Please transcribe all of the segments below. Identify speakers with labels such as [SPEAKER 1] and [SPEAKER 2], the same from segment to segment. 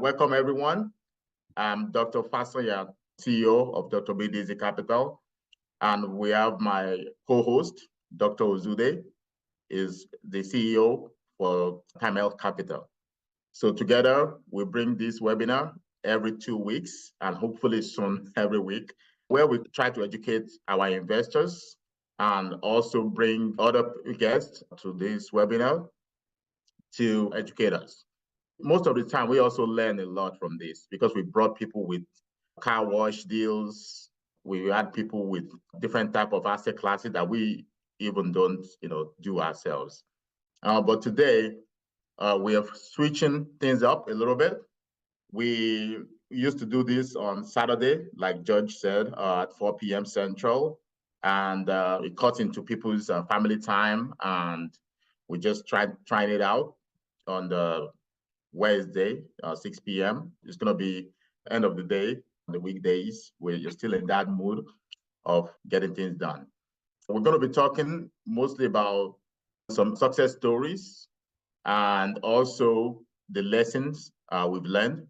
[SPEAKER 1] Welcome, everyone. I'm Dr. Fasanya, CEO of Dr. BDZ Capital, and we have my co-host, Dr. Ozoude, is the CEO for Camel Capital. So together, we bring this webinar every 2 weeks, and hopefully soon every week, where we try to educate our investors and also bring other guests to this webinar to educate us. Most of the time, we also learn a lot from this because we brought people with car wash deals. We had people with different type of asset classes that we even don't, do ourselves. But today, we are switching things up a little bit. We used to do this on Saturday, like George said, at 4 p.m. Central, and it cut into people's family time, and we just trying it out on the Wednesday, 6 p.m. It's going to be end of the day, the weekdays, where you're still in that mood of getting things done. We're going to be talking mostly about some success stories and also the lessons we've learned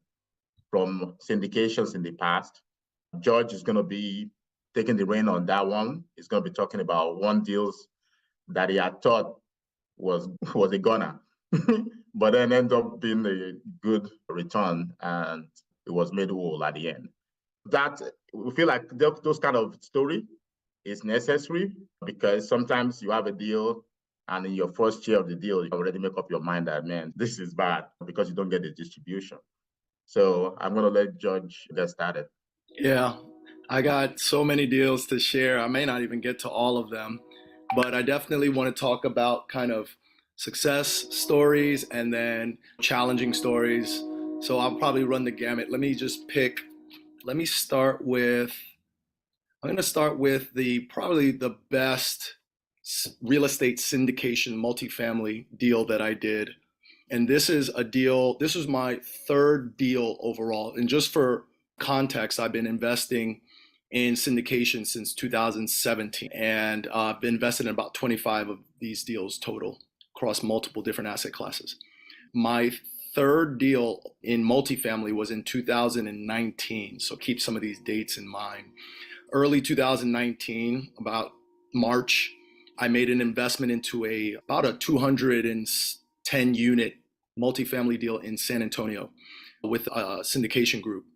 [SPEAKER 1] from syndications in the past. George is going to be taking the reign on that one. He's going to be talking about one deals that he had thought was a goner. But then ended up being a good return, and it was made whole at the end. That we feel like those kind of story is necessary because sometimes you have a deal, and in your first year of the deal, you already make up your mind that, man, this is bad because you don't get the distribution. So I'm going to let George get started.
[SPEAKER 2] Yeah, I got so many deals to share. I may not even get to all of them, but I definitely want to talk about kind of success stories and then challenging stories. So I'll probably run the gamut. I'm going to start with probably the best real estate syndication multifamily deal that I did. And this is my third deal overall. And just for context, I've been investing in syndication since 2017. And I've been invested in about 25 of these deals total across multiple different asset classes. My third deal in multifamily was in 2019. So keep some of these dates in mind. Early 2019, about March, I made an investment into about a 210 unit multifamily deal in San Antonio with a syndication group.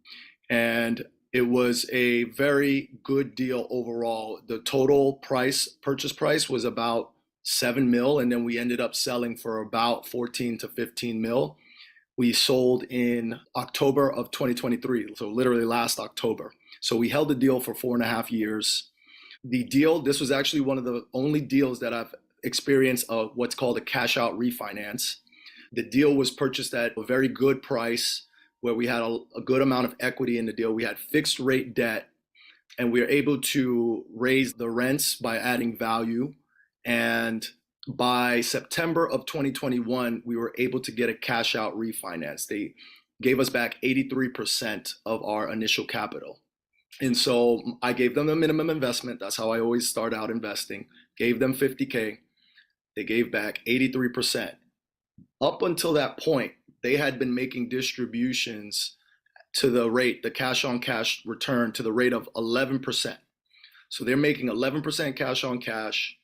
[SPEAKER 2] And it was a very good deal overall. The total purchase price was about $7 million, and then we ended up selling for about $14 to $15 million. We sold in October of 2023, so literally last October. So we held the deal for 4.5 years. This was actually one of the only deals that I've experienced of what's called a cash out refinance. The deal was purchased at a very good price where we had a good amount of equity in the deal. We had fixed rate debt, and we were able to raise the rents by adding value. And by September of 2021, we were able to get a cash out refinance. They gave us back 83% of our initial capital. And so I gave them a minimum investment. That's how I always start out investing. Gave them $50K. They gave back 83%. Up until that point, they had been making distributions to the rate, the cash on cash return, to the rate of 11%. So they're making 11% cash on cash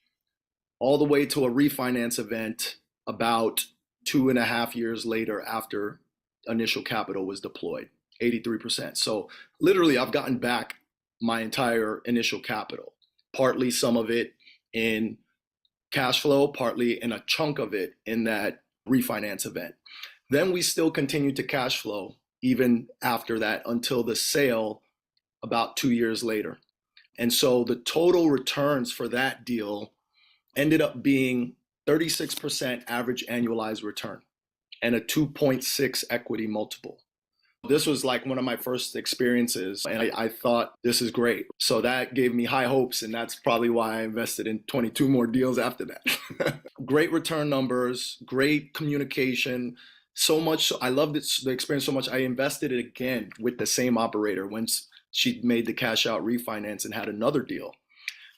[SPEAKER 2] all the way to a refinance event about 2.5 years later after initial capital was deployed, 83%. So literally I've gotten back my entire initial capital, partly some of it in cash flow, partly in a chunk of it in that refinance event. Then we still continued to cash flow even after that until the sale about 2 years later. And so the total returns for that deal ended up being 36% average annualized return and a 2.6 equity multiple. This was like one of my first experiences, and I thought, this is great. So that gave me high hopes, and that's probably why I invested in 22 more deals after that. Great return numbers, great communication. So much, I loved the experience so much, I invested it again with the same operator once she made the cash out refinance and had another deal.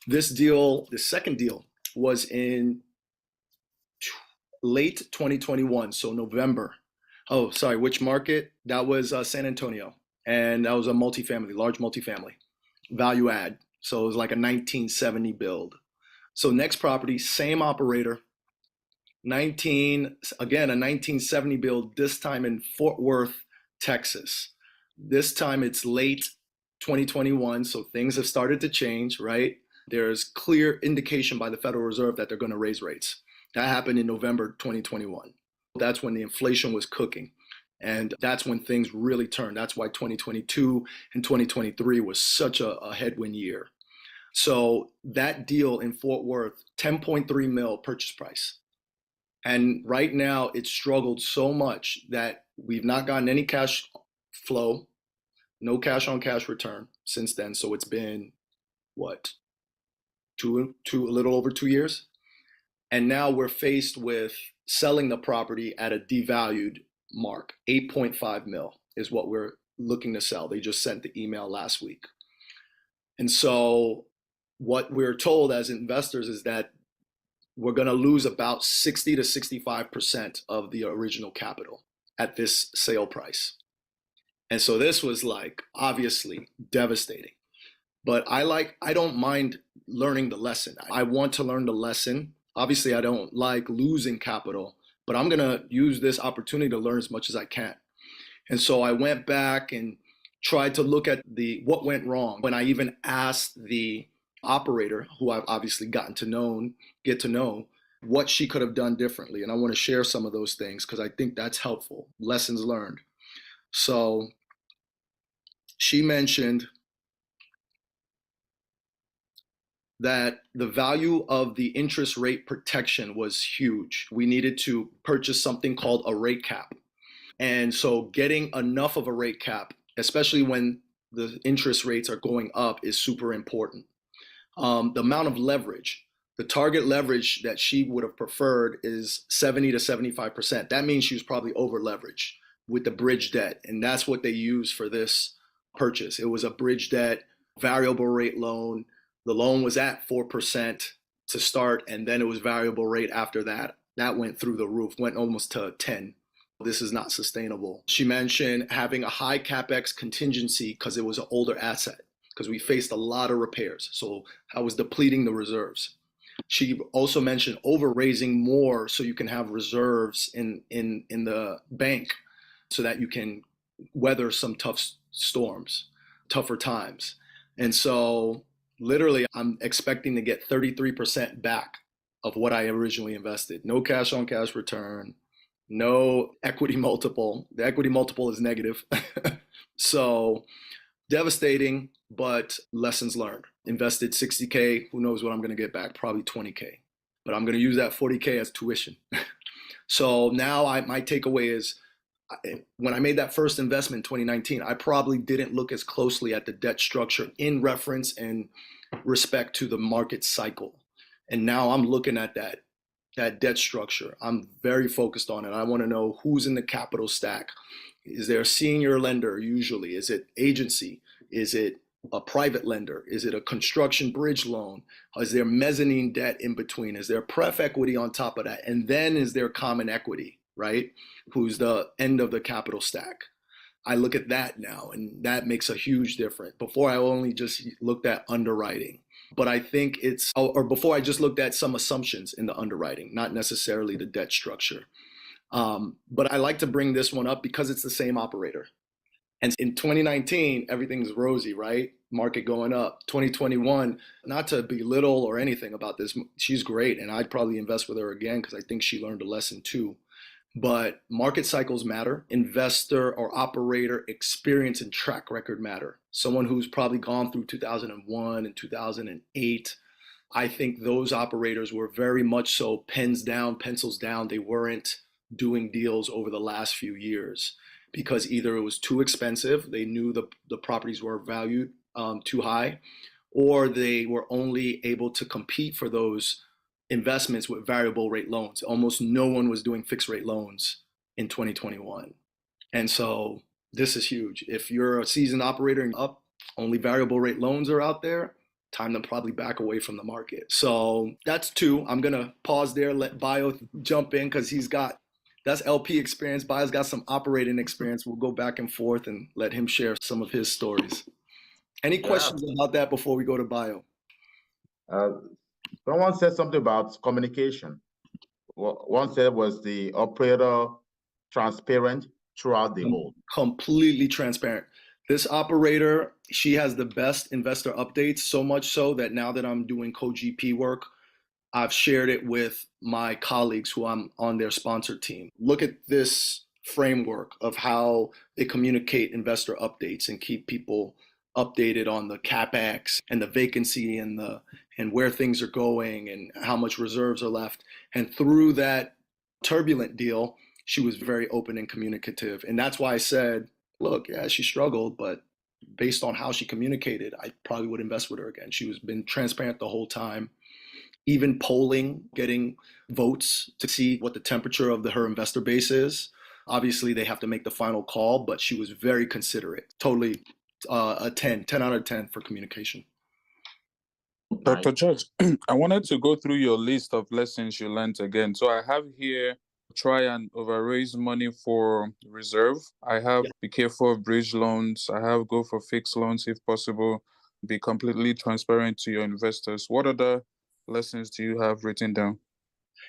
[SPEAKER 2] This deal, the second deal, was in late 2021, so November Oh, sorry, which market? That was San Antonio. And that was a multifamily, large multifamily, value add. So it was like a 1970 build. So next property, same operator, 1970 build, this time in Fort Worth, Texas. This time it's late 2021, so things have started to change, right? There's clear indication by the Federal Reserve that they're going to raise rates. That happened in November 2021. That's when the inflation was cooking. And that's when things really turned. That's why 2022 and 2023 was such a headwind year. So that deal in Fort Worth, 10.3 mil purchase price. And right now it's struggled so much that we've not gotten any cash flow, no cash on cash return since then. So it's been what, a little over 2 years. And now we're faced with selling the property at a devalued mark. 8.5 mil is what we're looking to sell. They just sent the email last week. And so what we're told as investors is that we're going to lose about 60 to 65% of the original capital at this sale price. And so this was like obviously devastating. But I don't mind learning the lesson. I want to learn the lesson. Obviously, I don't like losing capital, but I'm going to use this opportunity to learn as much as I can. And so I went back and tried to look at what went wrong. When I even asked the operator, who I've obviously get to know, what she could have done differently. And I want to share some of those things because I think that's helpful. Lessons learned. So she mentioned that the value of the interest rate protection was huge. We needed to purchase something called a rate cap. And so getting enough of a rate cap, especially when the interest rates are going up, is super important. The amount of leverage, the target leverage that she would have preferred is 70 to 75%. That means she was probably over leveraged with the bridge debt. And that's what they used for this purchase. It was a bridge debt, variable rate loan. The loan was at 4% to start, and then it was variable rate after that. That went through the roof, went almost to 10. This is not sustainable. She mentioned having a high CapEx contingency because it was an older asset, because we faced a lot of repairs. So I was depleting the reserves. She also mentioned over raising more so you can have reserves in the bank so that you can weather some tough storms, tougher times. And so literally, I'm expecting to get 33% back of what I originally invested. No cash on cash return, no equity multiple. The equity multiple is negative. So devastating, but lessons learned. Invested 60K, who knows what I'm going to get back, probably 20K. But I'm going to use that 40K as tuition. So now my takeaway is, when I made that first investment in 2019, I probably didn't look as closely at the debt structure in reference and respect to the market cycle. And now I'm looking at that debt structure. I'm very focused on it. I want to know who's in the capital stack. Is there a senior lender usually? Is it agency? Is it a private lender? Is it a construction bridge loan? Is there mezzanine debt in between? Is there pref equity on top of that? And then is there common equity, right? Who's the end of the capital stack? I look at that now, and that makes a huge difference. Before, I only just looked at underwriting, but I think before I just looked at some assumptions in the underwriting, not necessarily the debt structure. But I like to bring this one up because it's the same operator. And in 2019, everything's rosy, right? Market going up. 2021, not to belittle or anything about this, she's great, and I'd probably invest with her again because I think she learned a lesson too. But market cycles matter. Investor or operator experience and track record matter. Someone who's probably gone through 2001 and 2008. I think those operators were very much so pens down, pencils down. They weren't doing deals over the last few years because either it was too expensive, they knew the properties were valued too high, or they were only able to compete for those investments with variable rate loans. Almost no one was doing fixed rate loans in 2021. And so this is huge. If you're a seasoned operator and up, only variable rate loans are out there, time to probably back away from the market. So that's two. I'm going to pause there, let Bio jump in because he's got That's LP experience. Bayo's got some operating experience. We'll go back and forth and let him share some of his stories. Any
[SPEAKER 1] Yeah.
[SPEAKER 2] questions about that before we go to Bayo?
[SPEAKER 1] Someone said something about communication. One said, was the operator transparent throughout the whole?
[SPEAKER 2] Completely transparent. This operator, she has the best investor updates, so much so that now that I'm doing co-GP work, I've shared it with my colleagues who I'm on their sponsor team. Look at this framework of how they communicate investor updates and keep people updated on the capex and the vacancy and where things are going and how much reserves are left. And through that turbulent deal, she was very open and communicative. And that's why I said, look, yeah, she struggled, but based on how she communicated, I probably would invest with her again. She was been transparent the whole time, even polling, getting votes to see what the temperature of her investor base is. Obviously, they have to make the final call, but she was very considerate. Totally a 10 out of 10 for communication.
[SPEAKER 3] Dr. George, I wanted to go through your list of lessons you learned again. So I have here, try and overraise money for reserve. I have be careful of bridge loans. I have go for fixed loans if possible. Be completely transparent to your investors. What other lessons do you have written down?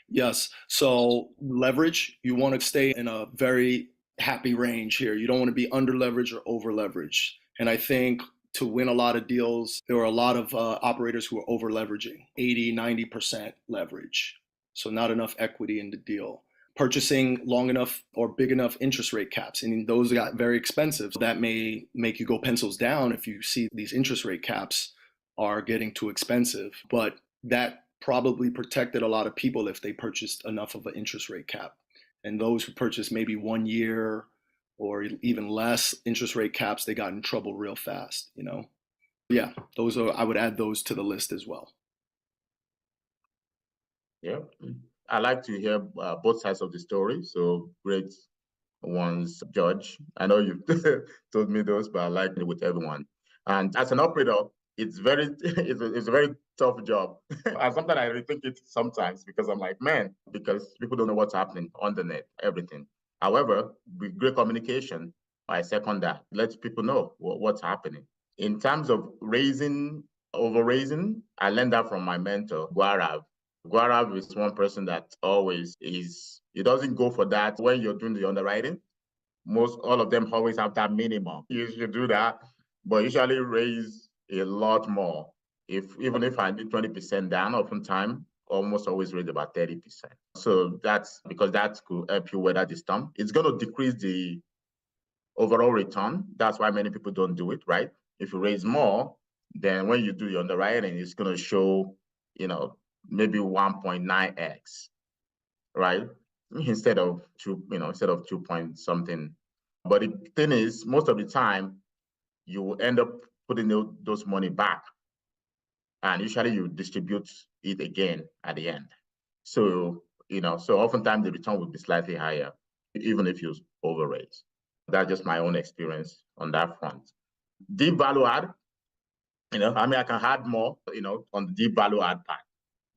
[SPEAKER 2] Yes. So leverage, you want to stay in a very happy range here. You don't want to be under leveraged or over leveraged. And I think to win a lot of deals, there were a lot of operators who were over leveraging, 80, 90% leverage. So not enough equity in the deal. Purchasing long enough or big enough interest rate caps. And those got very expensive. So that may make you go pencils down if you see these interest rate caps are getting too expensive. But that probably protected a lot of people if they purchased enough of an interest rate cap. And those who purchased maybe 1 year or even less interest rate caps, they got in trouble real fast, you know? Yeah, those are, I would add those to the list as well.
[SPEAKER 1] Yeah, I like to hear both sides of the story. So great ones, George. I know you've told me those, but I like it with everyone. And as an operator, it's very, it's a very tough job. And sometimes I rethink it sometimes because I'm like, man, because people don't know what's happening on the net, everything. However, with great communication, I second that. Let people know what's happening. In terms of over raising, I learned that from my mentor, Guarav. Guarav is one person that always is, he doesn't go for that when you're doing the underwriting. All of them always have that minimum. You should do that, but usually raise a lot more. Even if I need 20% down, oftentimes almost always raise about 30%. So that's because that could help you weather the storm. It's going to decrease the overall return. That's why many people don't do it, right? If you raise more, then when you do your underwriting, it's going to show, maybe 1.9x, right? Instead of instead of 2 point something. But the thing is, most of the time, you will end up putting those money back, and usually you distribute it again at the end. So so oftentimes the return will be slightly higher, even if you overraise. That's just my own experience on that front. Deep value add, I can add more, on the deep value add part.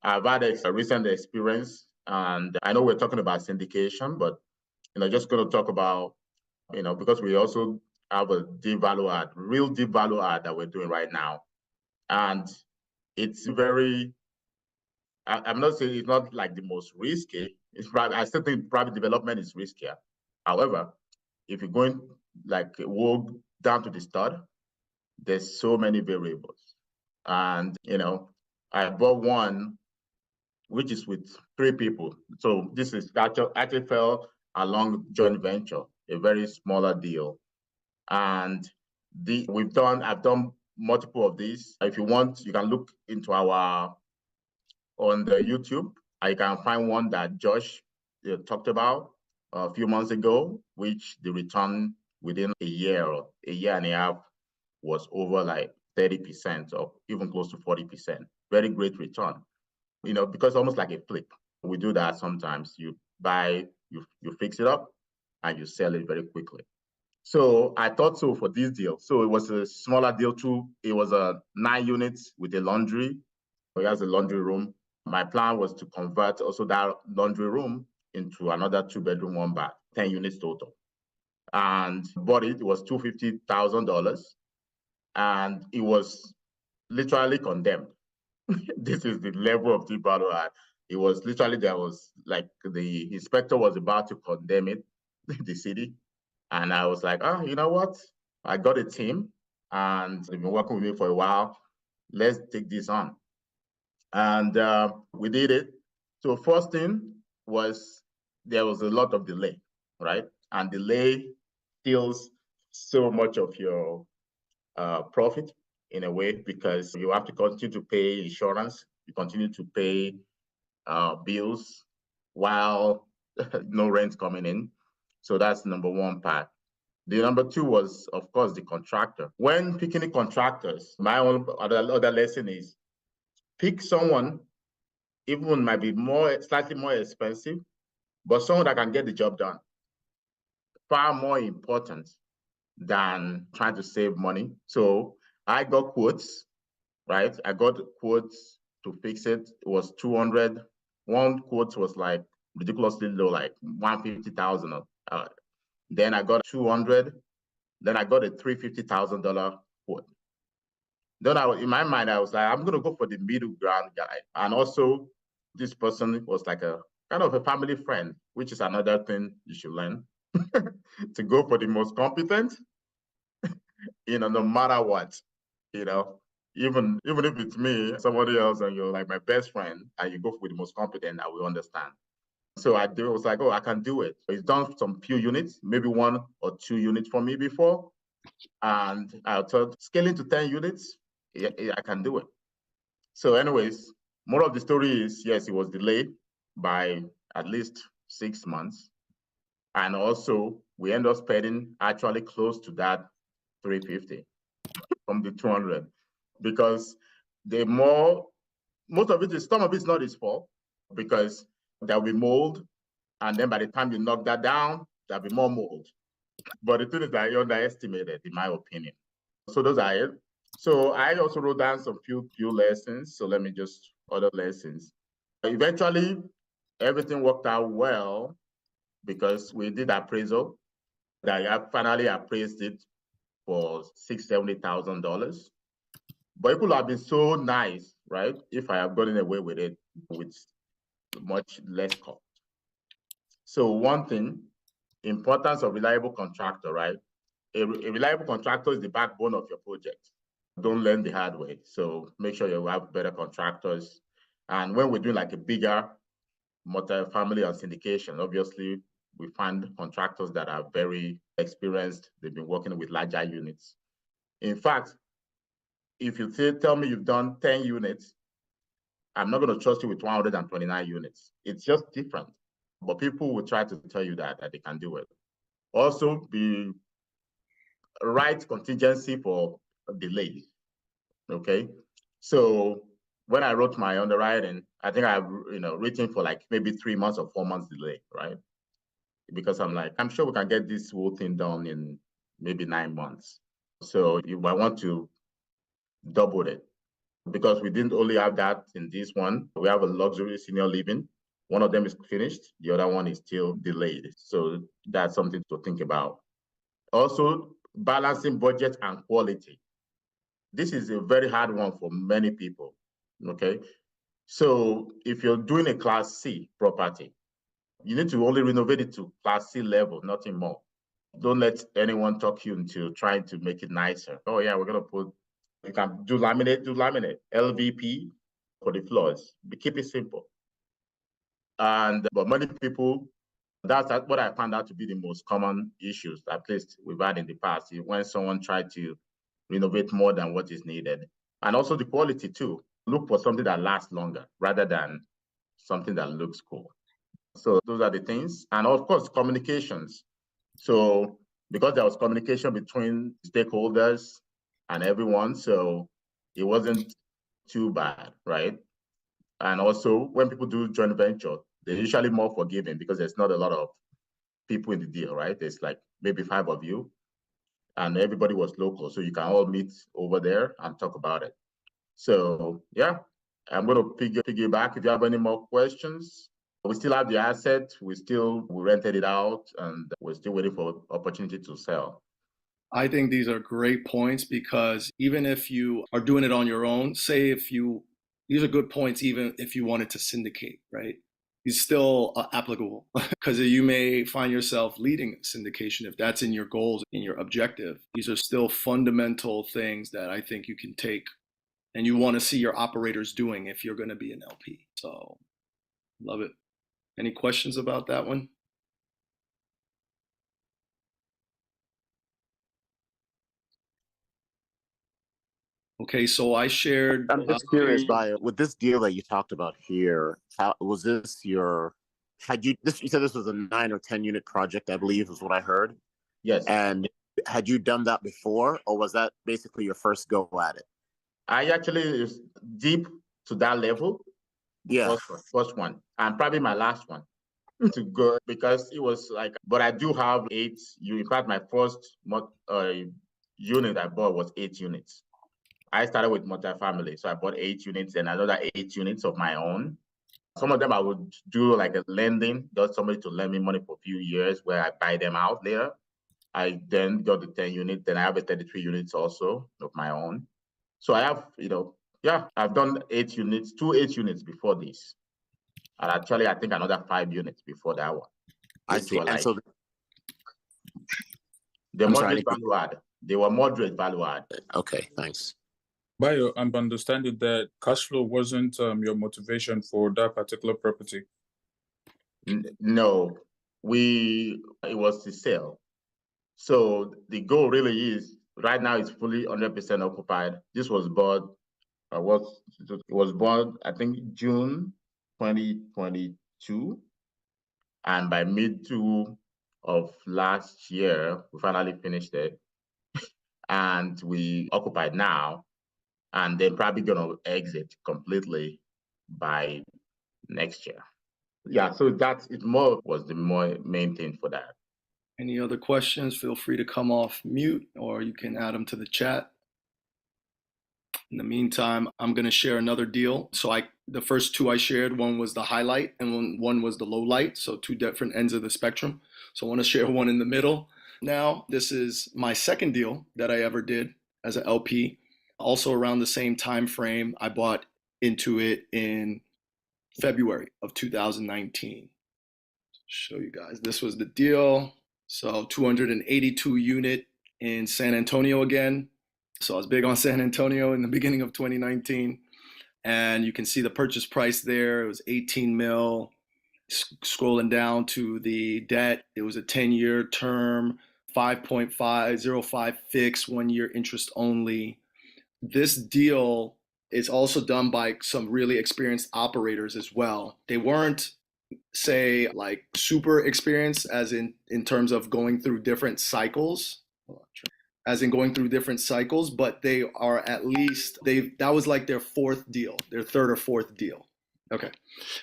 [SPEAKER 1] I've had a recent experience, and I know we're talking about syndication, but just going to talk about, because we also have a deep value add, real deep value add that we're doing right now, and it's very. I'm not saying it's not like the most risky. I still think private development is riskier. However, if you're going like walk down to the stud, there's so many variables, and I bought one which is with 3 people. So this is actually fell along joint venture, a very smaller deal. And I've done multiple of these. If you want, you can look into on the YouTube. I can find one that Josh talked about a few months ago, which the return within a year and a half was over like 30% or even close to 40%. Very great return. Because almost like a flip. We do that sometimes. You buy, you fix it up, and you sell it very quickly. So I thought so for this deal. So it was a smaller deal too. It was a 9 units with a laundry. It has a laundry room. My plan was to convert also that laundry room into another 2-bedroom, 1-bath, 10 units total. And bought it. It was $250,000. And it was literally condemned. This is the level of deep value add. It was literally, there was like the inspector was about to condemn it, the city. And I was like, oh, you know what? I got a team and they've been working with me for a while. Let's take this on. And we did it. So first thing was there was a lot of delay, right? And delay steals so much of your profit in a way, because you have to continue to pay insurance, you continue to pay bills while no rent coming in. So that's number one part. The number two was, of course, the contractor. When picking the contractors, my own other lesson is pick someone, even might be slightly more expensive, but someone that can get the job done. Far more important than trying to save money. So I got quotes, right? I got quotes to fix it. It was 200. One quote was like ridiculously low, like 150,000. Then I got 200. Then I got a $350,000 quote. Then in my mind, I was like, I'm gonna go for the middle ground guy. And also, this person was like a kind of a family friend, which is another thing you should learn. To go for the most competent, no matter what, even if it's me, somebody else, and you're like my best friend, and you go with the most competent, I will understand. So I was like, oh, I can do it. He's done some few units, maybe 1 or 2 units for me before. And I thought scaling to 10 units, I can do it. So anyways, more of the story is, yes, it was delayed by at least 6 months. And also we end up spending actually close to that 350 from the 200, because most of it is, some of it's not his fault, because there'll be mold, and then by the time you knock that down, there'll be more mold. But the thing is that you underestimated, in my opinion. So those are it. So I also wrote down some few lessons. So let me just other lessons. Eventually, everything worked out well because we did appraisal. I finally appraised it for $670,000. But it could have been so nice, right, if I have gotten away with it with much less cost. So one thing, importance of reliable contractor, right? A reliable contractor is the backbone of your project. Don't learn the hard way. So make sure you have better contractors. And when we're doing like a bigger multifamily and syndication, obviously we find contractors that are very experienced. They've been working with larger units. In fact, if you tell me you've done 10 units, I'm not going to trust you with 129 units. It's just different. But people will try to tell you that they can do it. Also, be right contingency for delays. Okay. So when I wrote my underwriting, I think I've written for like maybe 3 months or 4 months delay, right? Because I'm like, I'm sure we can get this whole thing done in maybe 9 months. So you might want to double it, because we didn't only have that in this one. We have a luxury senior living. One of them is finished. The other one is still delayed. So that's something to think about. Also, balancing budget and quality. This is a very hard one for many people, okay? So if you're doing a Class C property, you need to only renovate it to Class C level, nothing more. Don't let anyone talk you into trying to make it nicer. Oh yeah, we're gonna you can do laminate, LVP for the floors. Keep it simple. But many people, that's what I found out to be the most common issues, at least we've had in the past, when someone tried to renovate more than what is needed. And also the quality too. Look for something that lasts longer rather than something that looks cool. So those are the things. And of course, communications. So because there was communication between stakeholders and everyone, so it wasn't too bad, right? And also when people do joint venture, they're usually more forgiving because there's not a lot of people in the deal, right? There's like maybe 5 of you, and everybody was local. So you can all meet over there and talk about it. So yeah, I'm going to piggyback. If you have any more questions. We still have the asset. We rented it out, and we're still waiting for opportunity to sell.
[SPEAKER 2] I think these are great points, because even if you are doing it on your own, these are good points even if you wanted to syndicate, right? It's still applicable, because you may find yourself leading syndication if that's in your goals, in your objective. These are still fundamental things that I think you can take and you want to see your operators doing if you're going to be an LP. So, love it. Any questions about that one? Okay, so I shared.
[SPEAKER 4] I'm just curious, with this deal that you talked about here, how was this your? You said this was a 9 or 10 unit project, I believe, is what I heard.
[SPEAKER 1] Yes.
[SPEAKER 4] And had you done that before, or was that basically your first go at it?
[SPEAKER 1] I actually is deep to that level.
[SPEAKER 4] Yeah.
[SPEAKER 1] First one, and probably my last one to go, because it was like. But I do have 8. In fact, my first unit I bought was 8 units. I started with multifamily, so I bought 8 units and another 8 units of my own. Some of them I would do like a lending, got somebody to lend me money for a few years where I buy them out later. I then got the 10 unit, then I have a 33 units also of my own. So I have, I've done 8 units, 2 8 units before this. And actually, I think another 5 units before that one.
[SPEAKER 4] I see. And so
[SPEAKER 1] the moderate value add. They were moderate value add.
[SPEAKER 4] Okay, thanks.
[SPEAKER 3] Bayo, I'm understanding that cash flow wasn't your motivation for that particular property.
[SPEAKER 1] No, it was the sale. So the goal really is, right now it's fully 100% occupied. This was bought, it was bought, I think, June 2022. And by mid-2 of last year, we finally finished it. And we occupied now. And then probably going to exit completely by next year. Yeah, so was the main thing for that.
[SPEAKER 2] Any other questions? Feel free to come off mute, or you can add them to the chat. In the meantime, I'm going to share another deal. So the first 2 I shared, one was the highlight and one was the low light. So 2 different ends of the spectrum. So I want to share one in the middle. Now, this is my second deal that I ever did as an LP. Also around the same time frame, I bought into it in February of 2019. Show you guys, this was the deal. So 282 unit in San Antonio again. So I was big on San Antonio in the beginning of 2019. And you can see the purchase price there. It was 18 mil. Scrolling down to the debt, it was a 10-year term, 5.505 fixed, 1-year interest only. This deal is also done by some really experienced operators as well. They weren't, say, like super experienced as in terms of going through different cycles, but they are at least, that was like their 4th deal, their 3rd or 4th deal. Okay.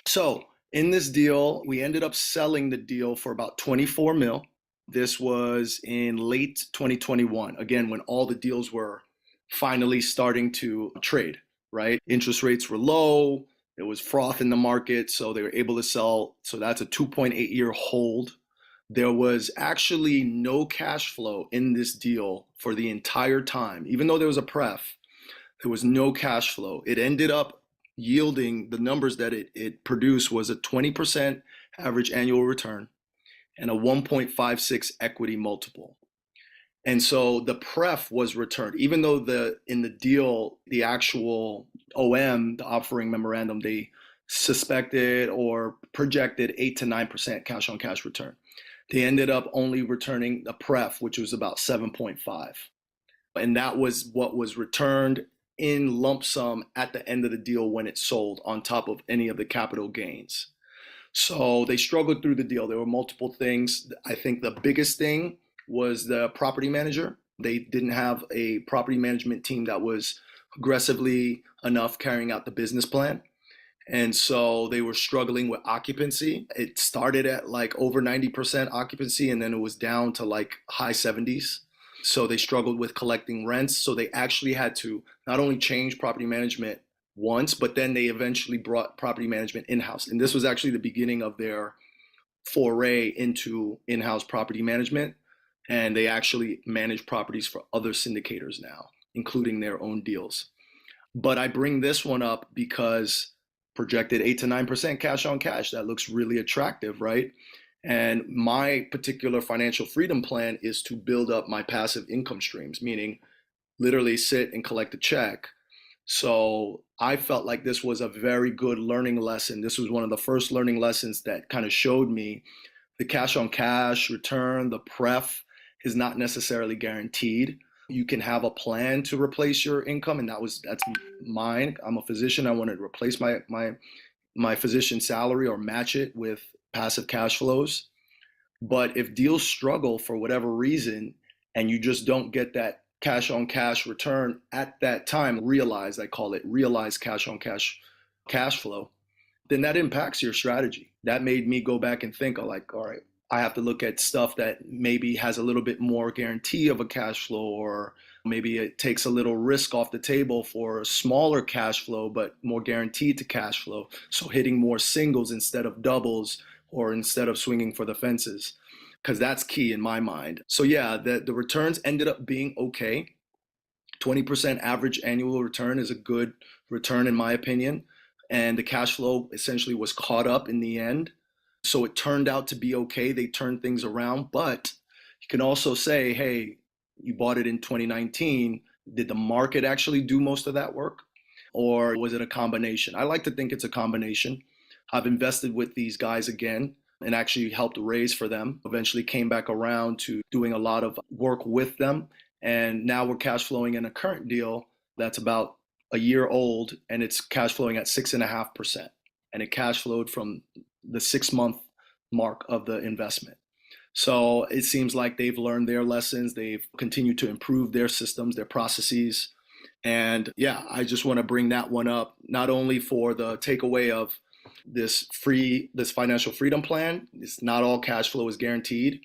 [SPEAKER 2] So in this deal, we ended up selling the deal for about 24 mil. This was in late 2021, again, when all the deals were finally starting to trade, right? Interest rates were low. There was froth in the market, so they were able to sell. So that's a 2.8-year hold. There was actually no cash flow in this deal for the entire time. Even though there was a pref, there was no cash flow. It ended up yielding, the numbers that it produced was a 20% average annual return and a 1.56 equity multiple. And so the pref was returned, even though in the deal, the actual OM, the offering memorandum, they suspected or projected 8 to 9% cash on cash return. They ended up only returning the pref, which was about 7.5. And that was what was returned in lump sum at the end of the deal when it sold, on top of any of the capital gains. So they struggled through the deal. There were multiple things. I think the biggest thing was the property manager. They didn't have a property management team that was aggressively enough carrying out the business plan. And so they were struggling with occupancy. It started at like over 90% occupancy, and then it was down to like high 70s. So they struggled with collecting rents. So they actually had to not only change property management once, but then they eventually brought property management in-house. And this was actually the beginning of their foray into in-house property management. And they actually manage properties for other syndicators now, including their own deals. But I bring this one up because projected 8 to 9% cash on cash, that looks really attractive, right? And my particular financial freedom plan is to build up my passive income streams, meaning literally sit and collect a check. So I felt like this was a very good learning lesson. This was one of the first learning lessons that kind of showed me the cash on cash return, the pref is not necessarily guaranteed. You can have a plan to replace your income, and that's mine. I'm a physician. I want to replace my physician salary or match it with passive cash flows. But if deals struggle for whatever reason, and you just don't get that cash on cash return at that time, I call it realized cash on cash flow, then that impacts your strategy. That made me go back and think, like, all right, I have to look at stuff that maybe has a little bit more guarantee of a cash flow, or maybe it takes a little risk off the table for a smaller cash flow, but more guaranteed to cash flow. So hitting more singles instead of doubles, or instead of swinging for the fences, because that's key in my mind. So yeah, the returns ended up being okay. 20% average annual return is a good return in my opinion. And the cash flow essentially was caught up in the end. So it turned out to be okay. They turned things around, but you can also say, hey, you bought it in 2019. Did the market actually do most of that work? Or was it a combination? I like to think it's a combination. I've invested with these guys again and actually helped raise for them. Eventually came back around to doing a lot of work with them. And now we're cash flowing in a current deal that's about a year old, and it's cash flowing at 6.5%. And it cash flowed from the 6-month mark of the investment. So it seems like they've learned their lessons. They've continued to improve their systems, their processes. And yeah, I just want to bring that one up, not only for the takeaway of this financial freedom plan. It's not all cash flow is guaranteed.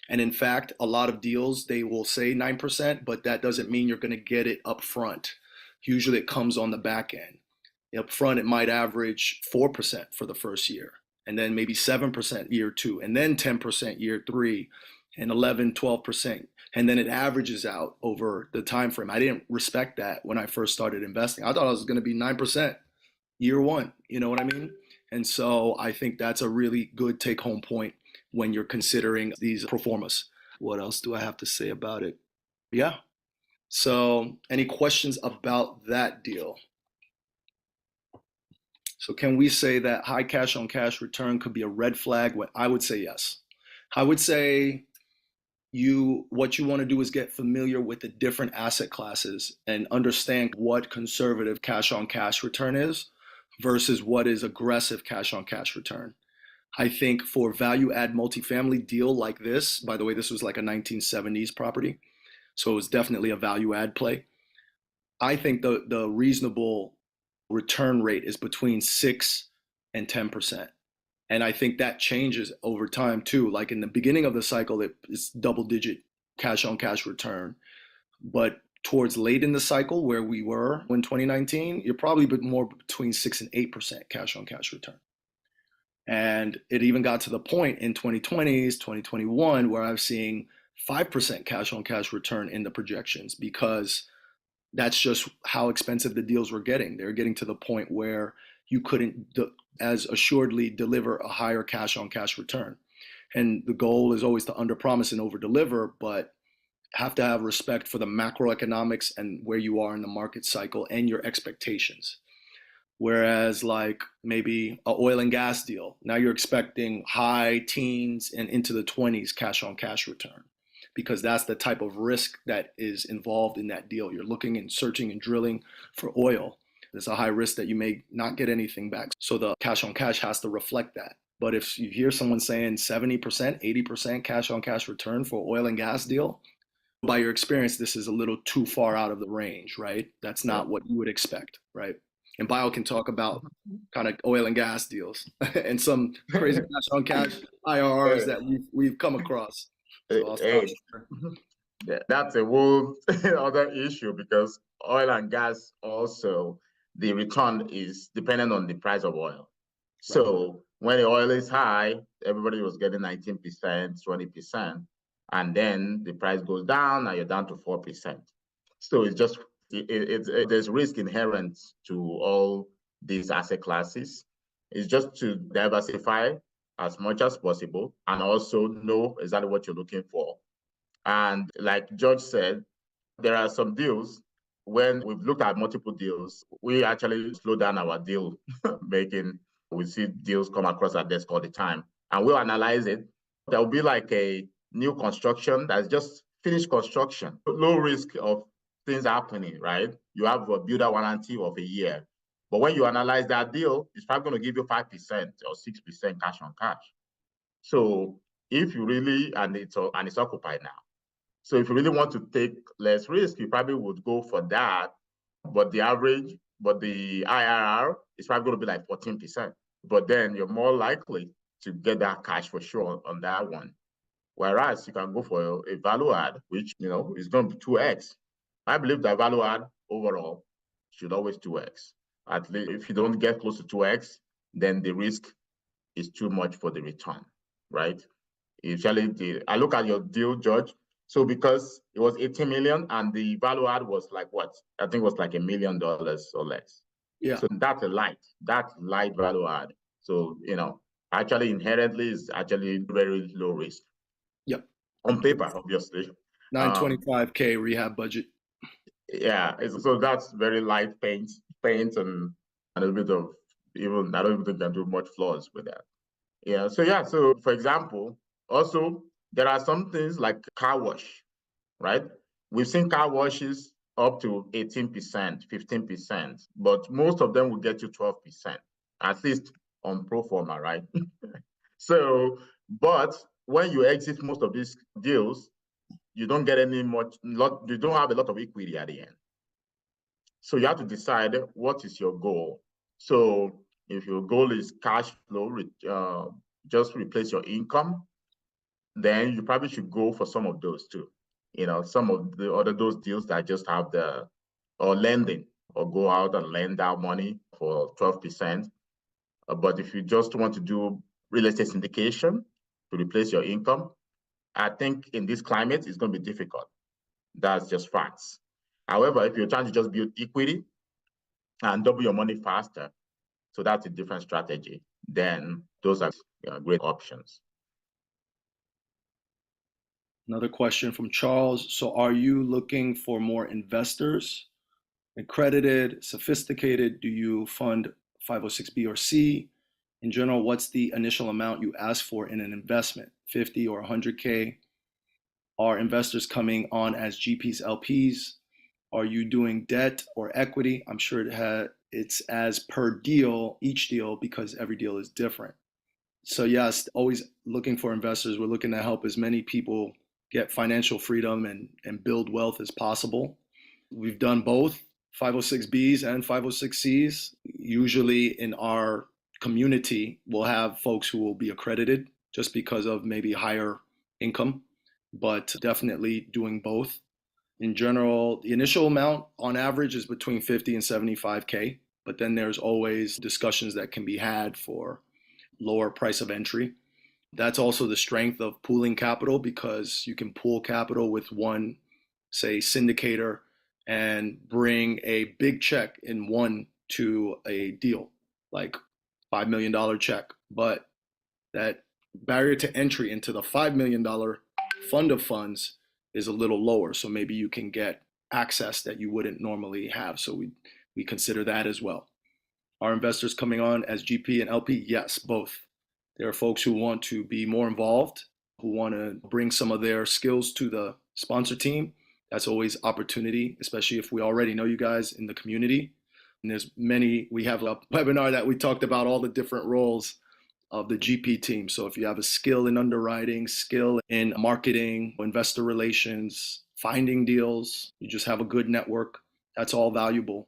[SPEAKER 2] And in fact, a lot of deals, they will say 9%, but that doesn't mean you're going to get it up front. Usually it comes on the back end. Up front, it might average 4% for the first year, and then maybe 7% year 2, and then 10% year 3, and 11, 12%. And then it averages out over the time frame. I didn't respect that when I first started investing. I thought it was going to be 9% year 1. You know what I mean? And so I think that's a really good take-home point when you're considering these pro formas. What else do I have to say about it? Yeah. So any questions about that deal? So can we say that high cash on cash return could be a red flag? I would say yes. I would say what you want to do is get familiar with the different asset classes and understand what conservative cash on cash return is versus what is aggressive cash on cash return. I think for value add multifamily deal like this, by the way, this was like a 1970s property, so it was definitely a value add play. I think the reasonable return rate is between 6 and 10%. And I think that changes over time too. Like in the beginning of the cycle, it's double digit cash on cash return. But towards late in the cycle where we were in 2019, you're probably more between 6 and 8% cash on cash return. And it even got to the point in 2020s, 2021, where I was seeing 5% cash on cash return in the projections, because that's just how expensive the deals were getting. They're getting to the point where you couldn't as assuredly deliver a higher cash on cash return. And the goal is always to under promise and over deliver, but have to have respect for the macroeconomics and where you are in the market cycle and your expectations. Whereas like maybe an oil and gas deal, now you're expecting high teens and into the 20s cash on cash return, because that's the type of risk that is involved in that deal. You're looking and searching and drilling for oil. There's a high risk that you may not get anything back. So the cash on cash has to reflect that. But if you hear someone saying 70%, 80% cash on cash return for oil and gas deal, by your experience, this is a little too far out of the range, right? That's not what you would expect, right? And Bio can talk about kind of oil and gas deals and some crazy cash on cash IRRs that we've come across. So
[SPEAKER 1] yeah, that's a whole other issue, because oil and gas also the return is dependent on the price of oil. So when the oil is high, everybody was getting 19%, 20%, and then the price goes down and you're down to 4%. So it's just, there's risk inherent to all these asset classes. It's just to diversify as much as possible and also know exactly what you're looking for. And like George said, there are some deals when we've looked at multiple deals, we actually slow down our deal making. We see deals come across our desk all the time and we'll analyze it. There will be like a new construction that's just finished construction, low risk of things happening, right? You have a builder warranty of a year. But when you analyze that deal, it's probably going to give you 5% or 6% cash on cash. So if you really, and it's occupied now. So if you really want to take less risk, you probably would go for that. But the IRR is probably going to be like 14%. But then you're more likely to get that cash for sure on that one. Whereas you can go for a value add, which, is going to be 2x. I believe that value add overall should always 2x. At least if you don't get close to 2x, then the risk is too much for the return, right? Usually, I look at your deal, George. So because it was 18 million and the value add was like what? I think it was like $1 million or less.
[SPEAKER 2] Yeah.
[SPEAKER 1] So that's light value add. So, actually inherently is actually very low risk.
[SPEAKER 2] Yep.
[SPEAKER 1] On paper, obviously.
[SPEAKER 2] $925K rehab budget.
[SPEAKER 1] Yeah. So that's very light paint and a little bit of, even, I don't even think I can do much flaws with that. Yeah. So for example, also, there are some things like car wash, right? We've seen car washes up to 18%, 15%, but most of them will get you 12%, at least on pro forma, right? So, but when you exit most of these deals, you don't get you don't have a lot of equity at the end. So you have to decide what is your goal. So if your goal is cash flow, just replace your income, then you probably should go for some of those too. Some of the other those deals that just have or lending, or go out and lend out money for 12%. But if you just want to do real estate syndication to replace your income, I think in this climate, it's going to be difficult. That's just facts. However, if you're trying to just build equity and double your money faster, so that's a different strategy, then those are great options.
[SPEAKER 2] Another question from Charles. So are you looking for more investors, accredited, sophisticated? Do you fund 506B or C? In general, what's the initial amount you ask for in an investment, 50 or 100K? Are investors coming on as GPs, LPs? Are you doing debt or equity? I'm sure it's as per deal, each deal, because every deal is different. So yes, always looking for investors. We're looking to help as many people get financial freedom and build wealth as possible. We've done both 506Bs and 506Cs. Usually in our community, we'll have folks who will be accredited just because of maybe higher income, but definitely doing both. In general, the initial amount on average is between 50 and 75K, but then there's always discussions that can be had for lower price of entry. That's also the strength of pooling capital, because you can pool capital with one, say, syndicator and bring a big check in one to a deal, like $5 million check. But that barrier to entry into the $5 million fund of funds is a little lower. So maybe you can get access that you wouldn't normally have. So we consider that as well. Are investors coming on as GP and LP? Yes, both. There are folks who want to be more involved, who want to bring some of their skills to the sponsor team. That's always opportunity, especially if we already know you guys in the community. And we have a webinar that we talked about all the different roles of the GP team. So if you have a skill in underwriting, skill in marketing, investor relations, finding deals, you just have a good network, that's all valuable.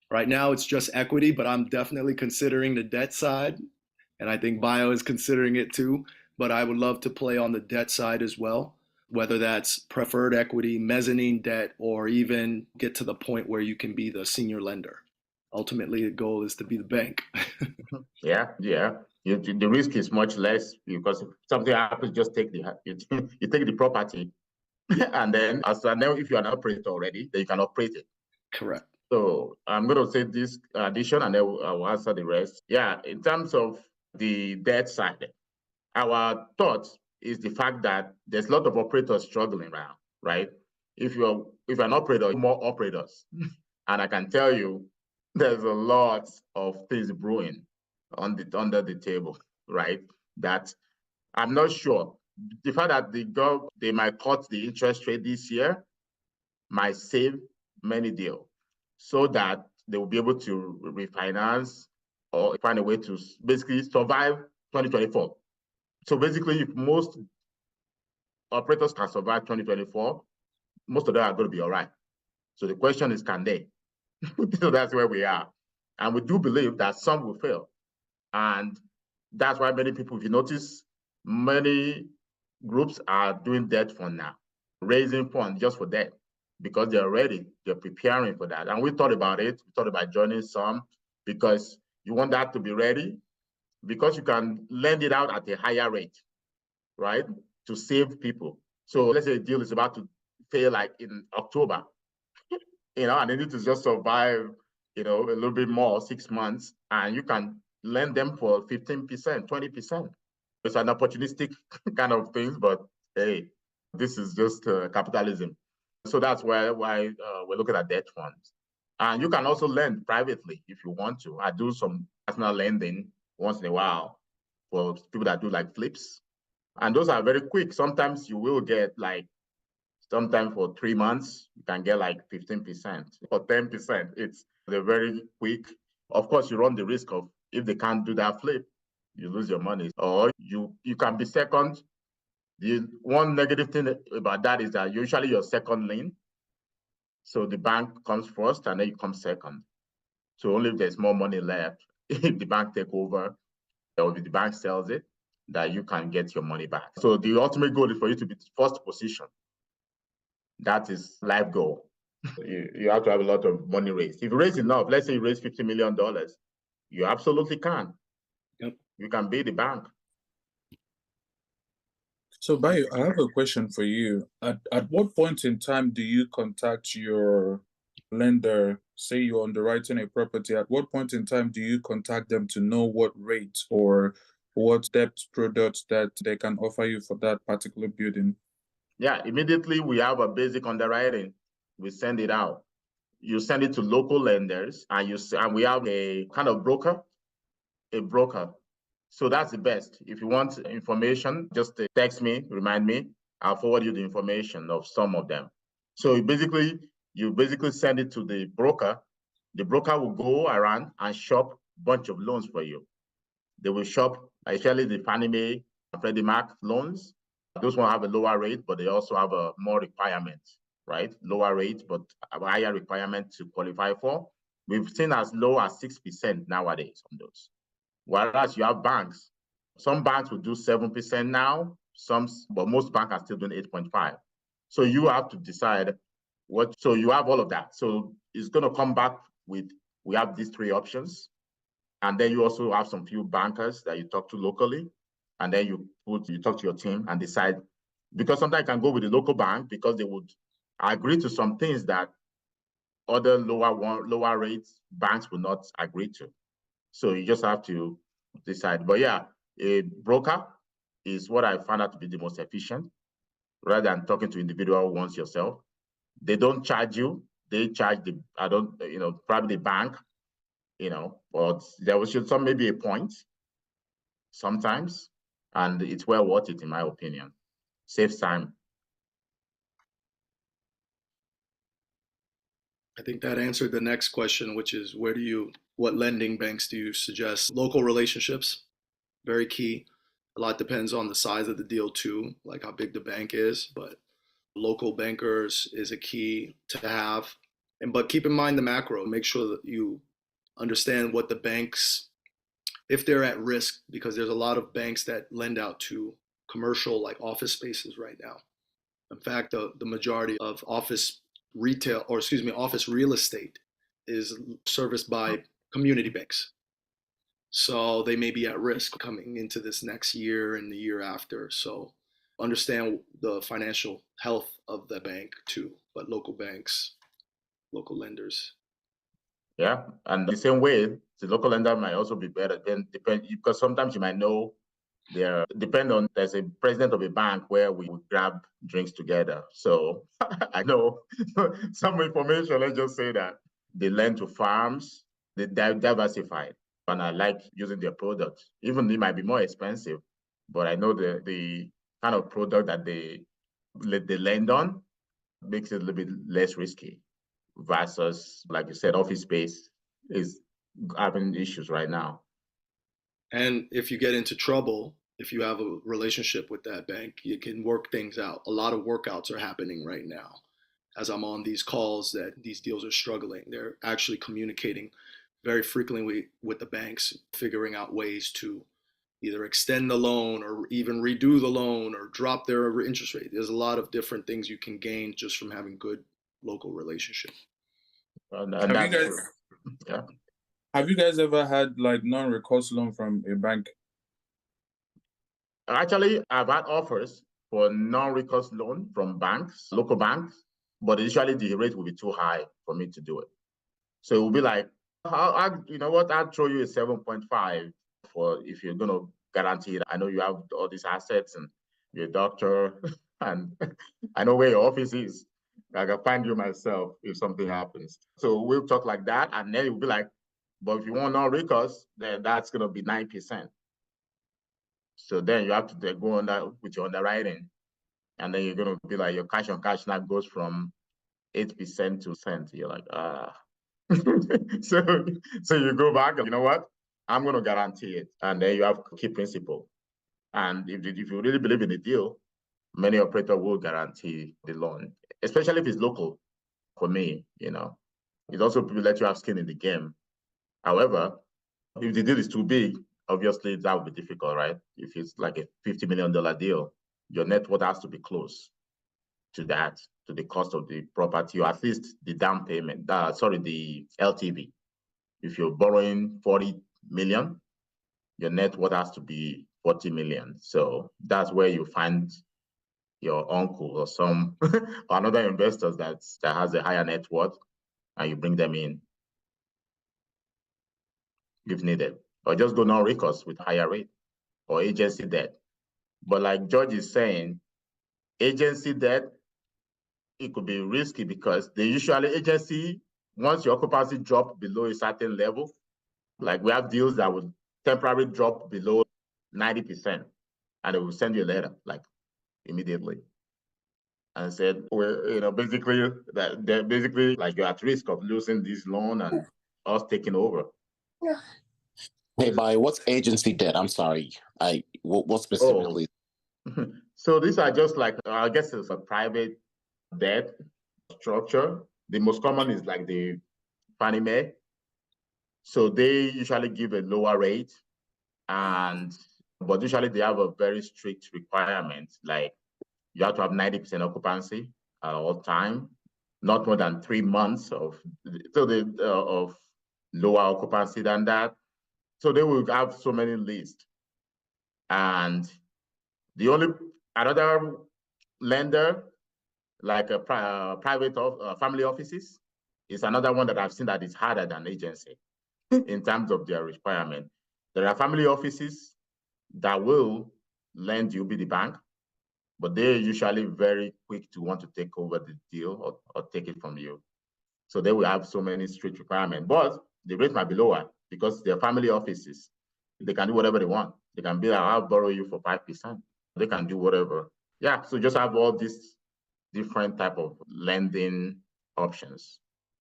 [SPEAKER 2] Right now it's just equity, but I'm definitely considering the debt side. And I think Bio is considering it too. But I would love to play on the debt side as well, whether that's preferred equity, mezzanine debt, or even get to the point where you can be the senior lender. Ultimately, the goal is to be the bank.
[SPEAKER 1] Yeah. The risk is much less because if something happens, just take you take the property, and then if you're an operator already, then you can operate it.
[SPEAKER 2] Correct.
[SPEAKER 1] So I'm going to say this addition, and then I'll answer the rest. Yeah, in terms of the debt side, our thought is the fact that there's a lot of operators struggling around, right? If you're an operator, more operators, and I can tell you, there's a lot of things brewing under the table, right? That I'm not sure. The fact that they might cut the interest rate this year might save many deals, so that they will be able to refinance or find a way to basically survive 2024. So basically, if most operators can survive 2024, most of them are going to be all right. So the question is, can they? So that's where we are. And we do believe that some will fail. And that's why many people, if you notice, many groups are doing debt fund now, raising funds just for debt, because they're ready, they're preparing for that. And we thought about it. We thought about joining some, because you want that to be ready, because you can lend it out at a higher rate, right, to save people. So let's say a deal is about to fail like in October, and they need to just survive, a little bit more, 6 months, and you can lend them for 15%, 20%. It's an opportunistic kind of thing, but hey, this is just capitalism. So that's why we're looking at debt funds. And you can also lend privately if you want to. I do some personal lending once in a while for people that do like flips. And those are very quick. Sometimes you will get sometimes for 3 months, you can get like 15% or 10%. They're very quick. Of course, you run the risk of, if they can't do that flip, you lose your money. Or you can be second. The one negative thing about that is that usually you're second lien. So the bank comes first and then you come second. So only if there's more money left, if the bank take over or if the bank sells it, that you can get your money back. So the ultimate goal is for you to be first position. That is life goal. You have to have a lot of money raised. If you raise enough, let's say you raise $50 million, you absolutely can.
[SPEAKER 2] Yep.
[SPEAKER 1] You can be the bank.
[SPEAKER 3] So, Bayo, I have a question for you. At what point in time do you contact your lender? Say you're underwriting a property. At what point in time do you contact them to know what rate or what debt products that they can offer you for that particular building?
[SPEAKER 1] Yeah, immediately we have a basic underwriting. We send it out. You send it to local lenders, and we have a kind of broker. So that's the best. If you want information, just text me, remind me. I'll forward you the information of some of them. So you basically send it to the broker. The broker will go around and shop a bunch of loans for you. They will shop, especially the Fannie Mae and Freddie Mac loans. Those ones have a lower rate, but they also have a more requirements, right? Lower rate, but a higher requirement to qualify for. We've seen as low as 6% nowadays on those. Whereas you have banks. Some banks will do 7% now, but most banks are still doing 8.5. So you have to decide so you have all of that. So it's going to come back with, we have these three options. And then you also have some few bankers that you talk to locally. And then you talk to your team and decide, because sometimes you can go with the local bank because they would agree to some things that other lower rates banks will not agree to. So you just have to decide. But yeah, a broker is what I found out to be the most efficient, rather than talking to individual ones yourself. They don't charge you. They charge probably the bank, but there was some maybe a point sometimes, and it's well worth it in my opinion. Saves time.
[SPEAKER 2] I think that answered the next question, which is what lending banks do you suggest? Local relationships, very key. A lot depends on the size of the deal too, like how big the bank is, but local bankers is a key to have. But keep in mind the macro, make sure that you understand what the banks, if they're at risk, because there's a lot of banks that lend out to commercial like office spaces right now. In fact, the majority of office real estate is serviced by community banks. So they may be at risk coming into this next year and the year after. So understand the financial health of the bank too, but local banks, local lenders.
[SPEAKER 1] Yeah, and the same way, the local lender might also be better. Then depend, because sometimes you might know there's a president of a bank where we would grab drinks together. So I know some information. Let's just say that they lend to farms, they diversified, and I like using their product. Even it might be more expensive, but I know the kind of product that they lend on makes it a little bit less risky versus, like you said, office space is having issues right now.
[SPEAKER 2] And if you get into trouble, if you have a relationship with that bank, you can work things out. A lot of workouts are happening right now. As I'm on these calls that these deals are struggling, they're actually communicating very frequently with the banks, figuring out ways to either extend the loan or even redo the loan or drop their interest rate. There's a lot of different things you can gain just from having good local relationships.
[SPEAKER 1] And
[SPEAKER 3] Have you guys,
[SPEAKER 1] yeah.
[SPEAKER 3] Have you guys ever had like non-recourse loan from a bank?
[SPEAKER 1] Actually, I've had offers for non-recourse loan from banks, local banks, but usually the rate will be too high for me to do it. So it will be like, you know what, I'll throw you a 7.5 for if you're going to guarantee it. I know you have all these assets and you're a doctor and I know where your office is. I can find you myself if something happens. So we'll talk like that. And then it will be like, but if you want non-recourse, then that's going to be 9%. So then you have to go on that with your underwriting. And then you're going to be like, your cash on cash now goes from 8% to cent. You're like, so you go back and you know what? I'm going to guarantee it. And then you have key principle. And if you really believe in the deal, many operators will guarantee the loan, especially if it's local. For me, it also let you have skin in the game. However, if the deal is too big, obviously that would be difficult, right? If it's like a $50 million deal, your net worth has to be close to that, to the cost of the property, or at least the down payment, the LTV. If you're borrowing 40 million, your net worth has to be 40 million. So that's where you find your uncle or some or another investors that has a higher net worth, and you bring them in if needed, or just go non-recourse with higher rate or agency debt. But like George is saying, agency debt, it could be risky because they usually agency, once your occupancy drop below a certain level, like we have deals that would temporarily drop below 90%, and they will send you a letter like immediately and said, well, basically that they're basically like you're at risk of losing this loan and us taking over.
[SPEAKER 4] Hey, by what's agency debt? I'm sorry. What specifically?
[SPEAKER 1] Oh. So these are just like, I guess it's a private debt structure. The most common is like the Fannie Mae. So they usually give a lower rate, but usually they have a very strict requirement, like you have to have 90% occupancy at all time, not more than 3 months of lower occupancy than that. So they will have so many lists. And another lender, like a private family offices, is another one that I've seen that is harder than agency in terms of their requirement. There are family offices that will lend you, be the bank, but they're usually very quick to want to take over the deal or take it from you. So they will have so many strict requirements, but the rate might be lower because they're family offices. They can do whatever they want. They can be like, I'll borrow you for 5%. They can do whatever. Yeah, so just have all these different type of lending options.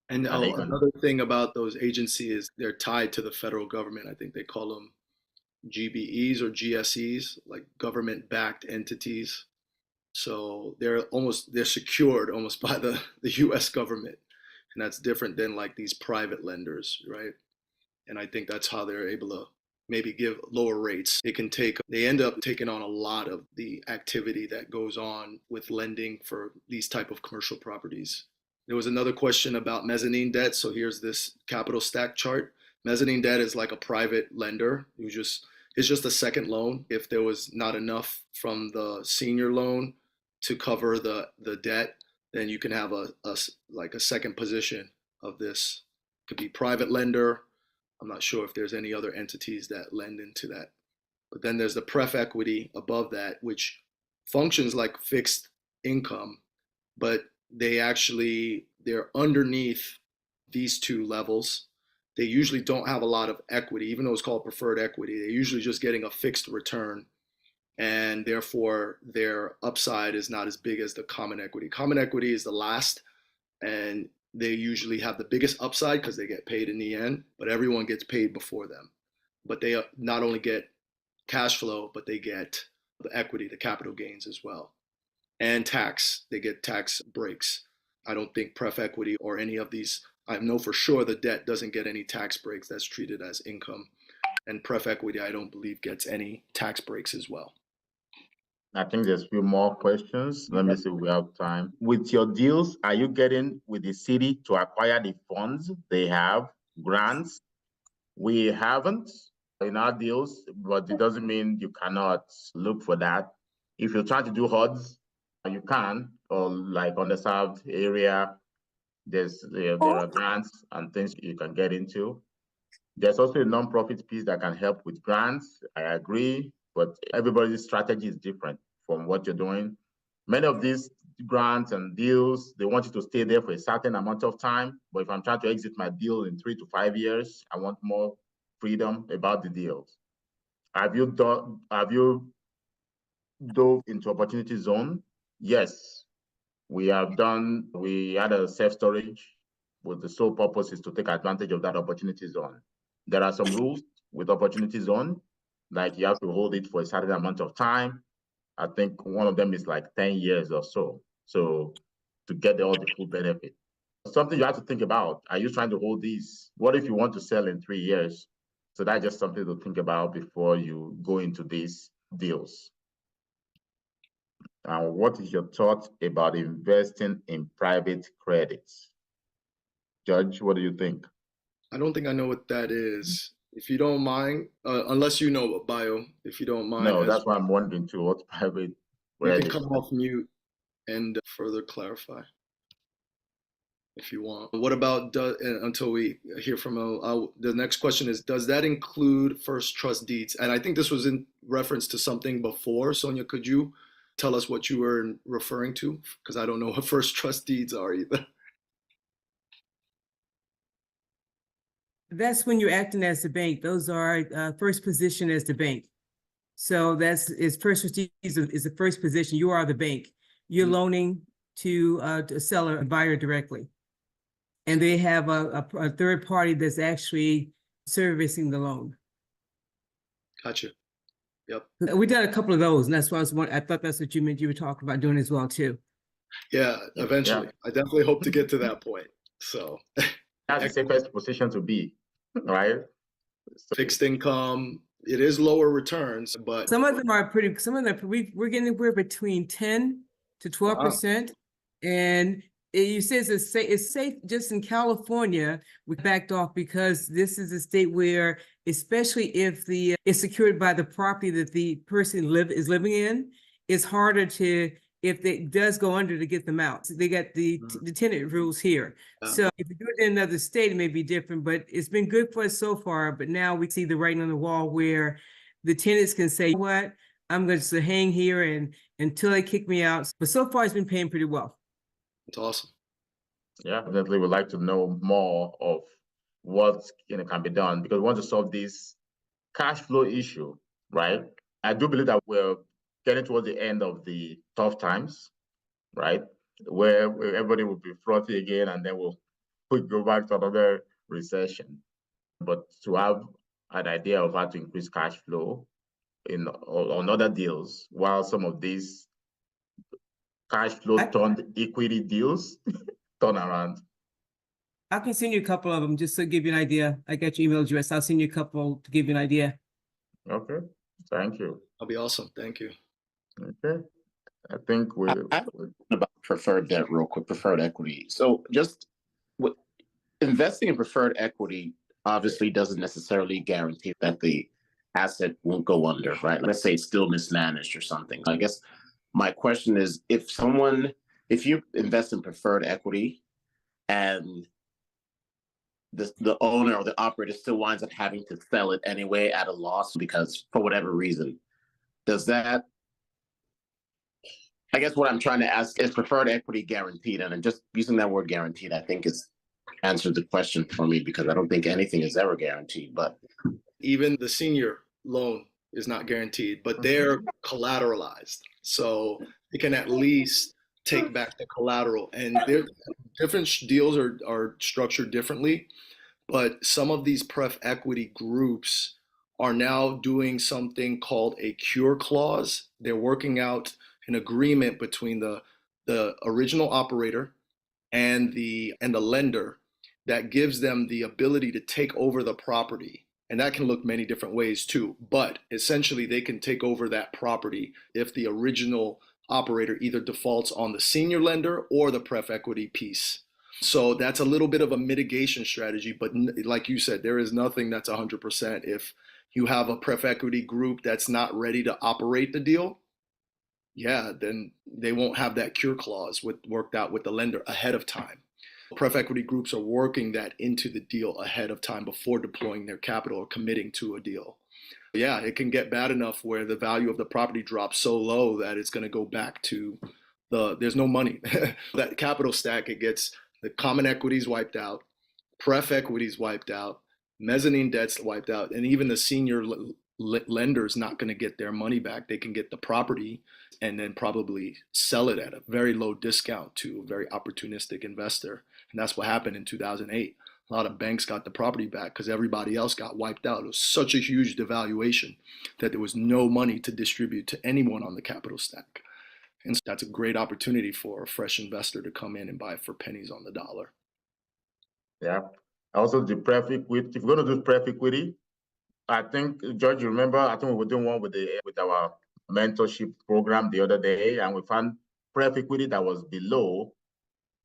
[SPEAKER 2] And another thing about those agencies is they're tied to the federal government. I think they call them GBEs or GSEs, like government-backed entities. So they're secured almost by the US government. And that's different than like these private lenders, right? And I think that's how they're able to maybe give lower rates. They end up taking on a lot of the activity that goes on with lending for these type of commercial properties. There was another question about mezzanine debt. So here's this capital stack chart. Mezzanine debt is like a private lender who it's just a second loan. If there was not enough from the senior loan to cover the debt, then you can have a second position of this. Could be private lender. I'm not sure if there's any other entities that lend into that. But then there's the pref equity above that, which functions like fixed income, but they're underneath these two levels. They usually don't have a lot of equity, even though it's called preferred equity. They're usually just getting a fixed return, and therefore their upside is not as big as the common equity. Common equity is the last, and they usually have the biggest upside because they get paid in the end, but everyone gets paid before them. But they not only get cash flow, but they get the equity, the capital gains as well. And tax, they get tax breaks. I don't think pref equity or any of these, I know for sure the debt doesn't get any tax breaks. That's treated as income. And pref equity, I don't believe gets any tax breaks as well.
[SPEAKER 1] I think there's a few more questions. Let me see if we have time. With your deals, are you getting with the city to acquire the funds they have, grants? We haven't in our deals, but it doesn't mean you cannot look for that. If you're trying to do HUDs, you can, or like underserved area, there are grants and things you can get into. There's also a nonprofit piece that can help with grants. I agree, but everybody's strategy is different from what you're doing. Many of these grants and deals, they want you to stay there for a certain amount of time. But if I'm trying to exit my deal in 3 to 5 years, I want more freedom about the deals. Have you dove into opportunity zone? Yes, we had a self-storage with the sole purpose is to take advantage of that opportunity zone. There are some rules with opportunity zone, like you have to hold it for a certain amount of time. I think one of them is like 10 years or so. So to get all the full benefit. Something you have to think about, are you trying to hold these? What if you want to sell in 3 years? So that's just something to think about before you go into these deals. What is your thought about investing in private credits? Judge, what do you think?
[SPEAKER 2] I don't think I know what that is. If you don't mind, unless you know, Bio, if you don't mind.
[SPEAKER 1] No, that's why I'm wondering too, what's private credit?
[SPEAKER 2] You can come off mute and further clarify if you want. What about, until we hear from, the next question is, does that include first trust deeds? And I think this was in reference to something before. Sonia, could you tell us what you were referring to? Because I don't know what first trust deeds are either.
[SPEAKER 5] That's when you're acting as the bank. Those are first position as the bank. So first trustee is the first position. You are the bank. You're loaning to a seller, a buyer directly. And they have a third party that's actually servicing the loan.
[SPEAKER 2] Gotcha. Yep.
[SPEAKER 5] We done a couple of those, and that's why I thought that's what you meant you were talking about doing as well too.
[SPEAKER 2] Yeah, eventually. Yeah. I definitely hope to get to that point. So
[SPEAKER 1] that's the safest position to be, right?
[SPEAKER 2] So, fixed income, it is lower returns, but
[SPEAKER 5] some of them are pretty. Some of them we're getting anywhere between 10 to 12%, and you say it's safe. Just in California, we backed off because this is a state where, especially if it's secured by the property that the person is living in, it's harder to, if it does go under, to get them out. So they got the tenant rules here. So if you do it in another state, it may be different, but it's been good for us so far. But now we see the writing on the wall where the tenants can say, what, I'm going to hang here and until they kick me out. But so far it's been paying pretty well.
[SPEAKER 2] That's awesome.
[SPEAKER 1] Yeah, definitely would like to know more of what can be done, because we want to solve this cash flow issue, right? I do believe that we're getting towards the end of the tough times, right? Where everybody will be frothy again, and then we'll go back to another recession. But to have an idea of how to increase cash flow on other deals, while some of these cash flow turned equity deals turn around.
[SPEAKER 5] I can send you a couple of them just to give you an idea. I got your email address. I'll send you a couple to give you an idea.
[SPEAKER 1] Okay, thank you.
[SPEAKER 2] That'll be awesome. Thank you.
[SPEAKER 1] Okay, I think we're
[SPEAKER 4] about preferred debt real quick, preferred equity. So just with investing in preferred equity obviously doesn't necessarily guarantee that the asset won't go under, right? Let's say it's still mismanaged or something. I guess my question is, if you invest in preferred equity and the owner or the operator still winds up having to sell it anyway at a loss because for whatever reason, does that, I guess what I'm trying to ask is preferred equity guaranteed? And just using that word guaranteed, I think is answered the question for me because I don't think anything is ever guaranteed, but.
[SPEAKER 2] Even the senior loan is not guaranteed, but they're collateralized. So you can at least take back the collateral. And different deals are structured differently, but some of these pref equity groups are now doing something called a cure clause. They're working out an agreement between the original operator and the lender that gives them the ability to take over the property. And that can look many different ways too. But essentially, they can take over that property if the original operator either defaults on the senior lender or the pref equity piece. So that's a little bit of a mitigation strategy. But like you said, there is nothing that's 100%. If you have a pref equity group that's not ready to operate the deal, yeah, then they won't have that cure clause worked out with the lender ahead of time. Pref equity groups are working that into the deal ahead of time before deploying their capital or committing to a deal. Yeah, it can get bad enough where the value of the property drops so low that it's going to go back to there's no money. That capital stack, it gets the common equities wiped out, pref equities wiped out, mezzanine debts wiped out, and even the senior lender's not going to get their money back. They can get the property and then probably sell it at a very low discount to a very opportunistic investor. And that's what happened in 2008. A lot of banks got the property back because everybody else got wiped out. It was such a huge devaluation that there was no money to distribute to anyone on the capital stack. And so that's a great opportunity for a fresh investor to come in and buy for pennies on the dollar.
[SPEAKER 1] Yeah. Also, the pref equity, if you're going to do pref equity, I think, George, you remember, I think we were doing one with our mentorship program the other day, and we found pref equity that was below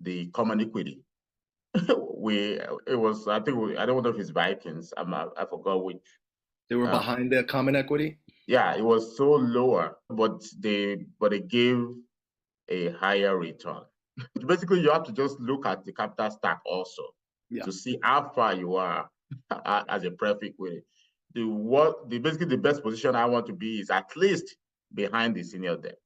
[SPEAKER 1] the common equity. I don't know if it's Vikings. I forgot which.
[SPEAKER 2] They were behind their common equity?
[SPEAKER 1] Yeah, it was so lower, but they gave a higher return. Basically, you have to just look at the capital stack also to see how far you are as a pref equity. Basically the best position I want to be is at least behind the senior debt.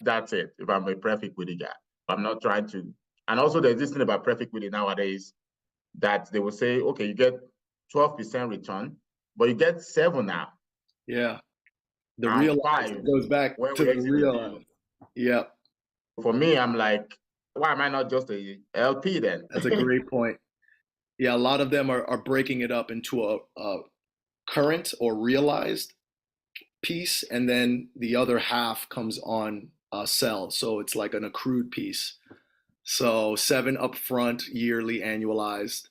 [SPEAKER 1] That's it. If I'm a pref equity guy, I'm not trying to. And also, there's this thing about pref equity nowadays that they will say, okay, you get 12% return, but you get 7 now.
[SPEAKER 2] Yeah. The real 5 goes back to the real. Yeah.
[SPEAKER 1] For me, I'm like, why am I not just a LP then?
[SPEAKER 2] That's a great point. Yeah, a lot of them are breaking it up into a current or realized piece, and then the other half comes on sell. So it's like an accrued piece. So 7 upfront, yearly, annualized,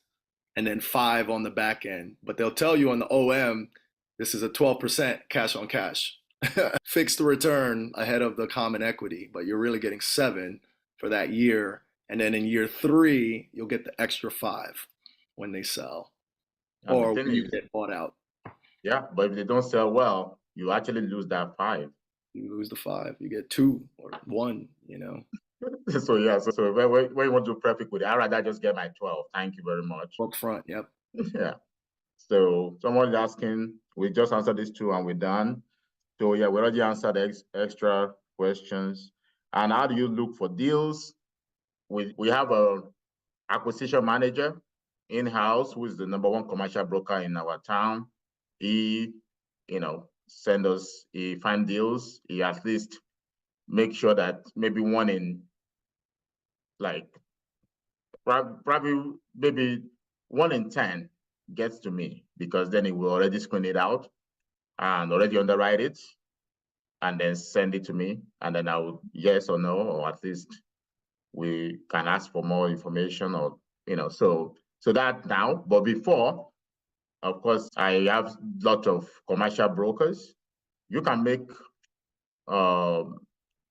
[SPEAKER 2] and then 5 on the back end. But they'll tell you on the OM, this is a 12% cash on cash. Fixed return ahead of the common equity, but you're really getting 7 for that year. And then in year 3, you'll get the extra 5 when they sell, or when you get bought out.
[SPEAKER 1] Yeah, but if they don't sell well, you actually lose that 5.
[SPEAKER 2] You lose the 5. You get 2 or 1, you know.
[SPEAKER 1] So yeah, so when you want to do pref equity, I'd rather just get my 12. Thank you very much.
[SPEAKER 2] Up front, yep.
[SPEAKER 1] Yeah. So someone is asking, we just answered these 2 and we're done. So yeah, we already answered extra questions. And how do you look for deals? We have a acquisition manager in-house who is the #1 commercial broker in our town. He, send us, he find deals. He at least make sure that maybe one in, probably maybe 1 in 10 gets to me, because then he will already screen it out and already underwrite it and then send it to me. And then I would yes or no, or at least we can ask for more information, or, so that now. But before, of course, I have a lot of commercial brokers. You can make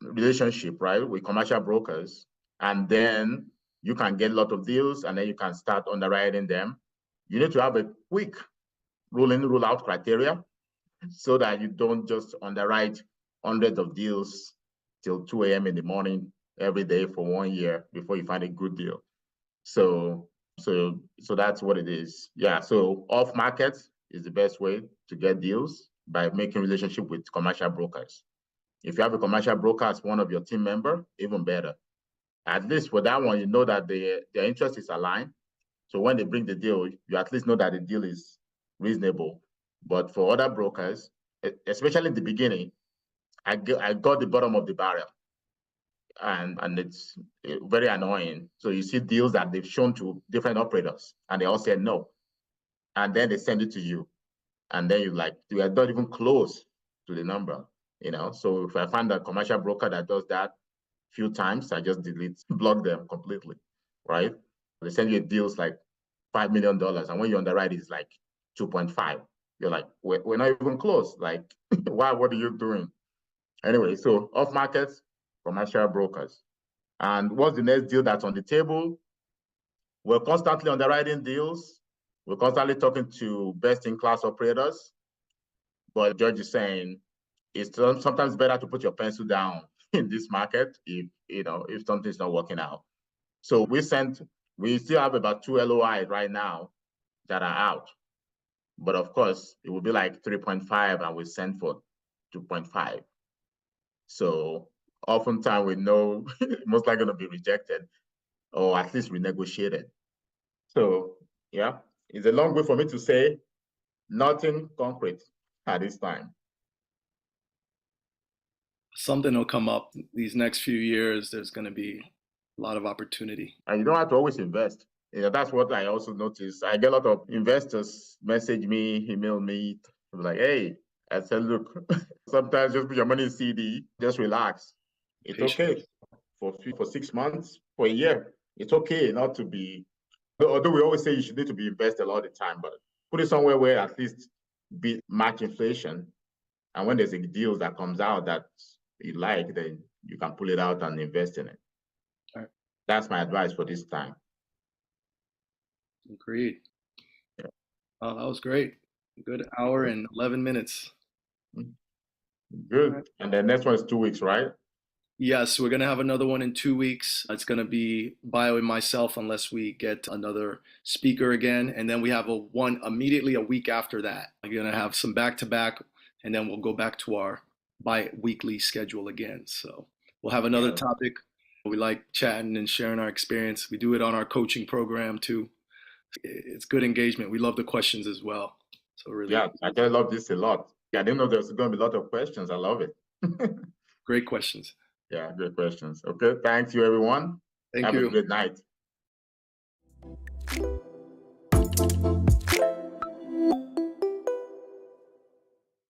[SPEAKER 1] relationship, right, with commercial brokers And then you can get a lot of deals, and then you can start underwriting them. You need to have a quick rule in, rule out criteria so that you don't just underwrite hundreds of deals till 2 a.m. in the morning every day for 1 year before you find a good deal. So that's what it is. Yeah, so off market is the best way to get deals by making relationship with commercial brokers. If you have a commercial broker as one of your team member, even better. At least for that one, you know that their interest is aligned. So when they bring the deal, you at least know that the deal is reasonable. But for other brokers, especially in the beginning, I got the bottom of the barrel. And it's very annoying. So you see deals that they've shown to different operators, and they all said no. And then they send it to you. And then you are not even close to the number, So if I find a commercial broker that does that few times, I just block them completely, right? They send you deals like $5 million, and when you underwrite, it's like 2.5. You're like, we're not even close. Like, why? What are you doing? Anyway, so off market, commercial brokers. And what's the next deal that's on the table? We're constantly underwriting deals. We're constantly talking to best-in-class operators. But George is saying it's sometimes better to put your pencil down in this market if something's not working out. So we still have about 2 LOIs right now that are out. But of course, it will be like 3.5, and we send for 2.5. So oftentimes we know most likely going to be rejected or at least renegotiated. So yeah, it's a long way for me to say nothing concrete at this time.
[SPEAKER 2] Something will come up these next few years. There's going to be a lot of opportunity.
[SPEAKER 1] And you don't have to always invest. That's what I also noticed. I get a lot of investors message me, email me, like, hey, I said, look, sometimes just put your money in CD, just relax. It's okay for 6 months, for a year. It's okay not to be, although we always say you should need to be invested all the time, but put it somewhere where at least match inflation. And when there's a deal that comes out that you like, then you can pull it out and invest in it.
[SPEAKER 2] All right.
[SPEAKER 1] That's my advice for this time.
[SPEAKER 2] Agreed.
[SPEAKER 1] Yeah.
[SPEAKER 2] Oh, that was great. Good hour and 11 minutes.
[SPEAKER 1] Good. Right. And the next one is 2 weeks, right?
[SPEAKER 2] Yes, we're going to have another one in 2 weeks. It's going to be Bio and myself, unless we get another speaker again. And then we have one immediately a week after that. We're going to have some back-to-back, and then we'll go back to our bi-weekly schedule again. So we'll have another topic. We like chatting and sharing our experience. We do it on our coaching program too. It's good engagement. We love the questions as well. So really,
[SPEAKER 1] yeah, I just love this a lot. Yeah, I didn't know there's going to be a lot of questions. I love it.
[SPEAKER 2] Great questions.
[SPEAKER 1] Yeah, great questions. Okay, thanks you, everyone.
[SPEAKER 2] Thank
[SPEAKER 1] you.
[SPEAKER 2] Have
[SPEAKER 1] a good night.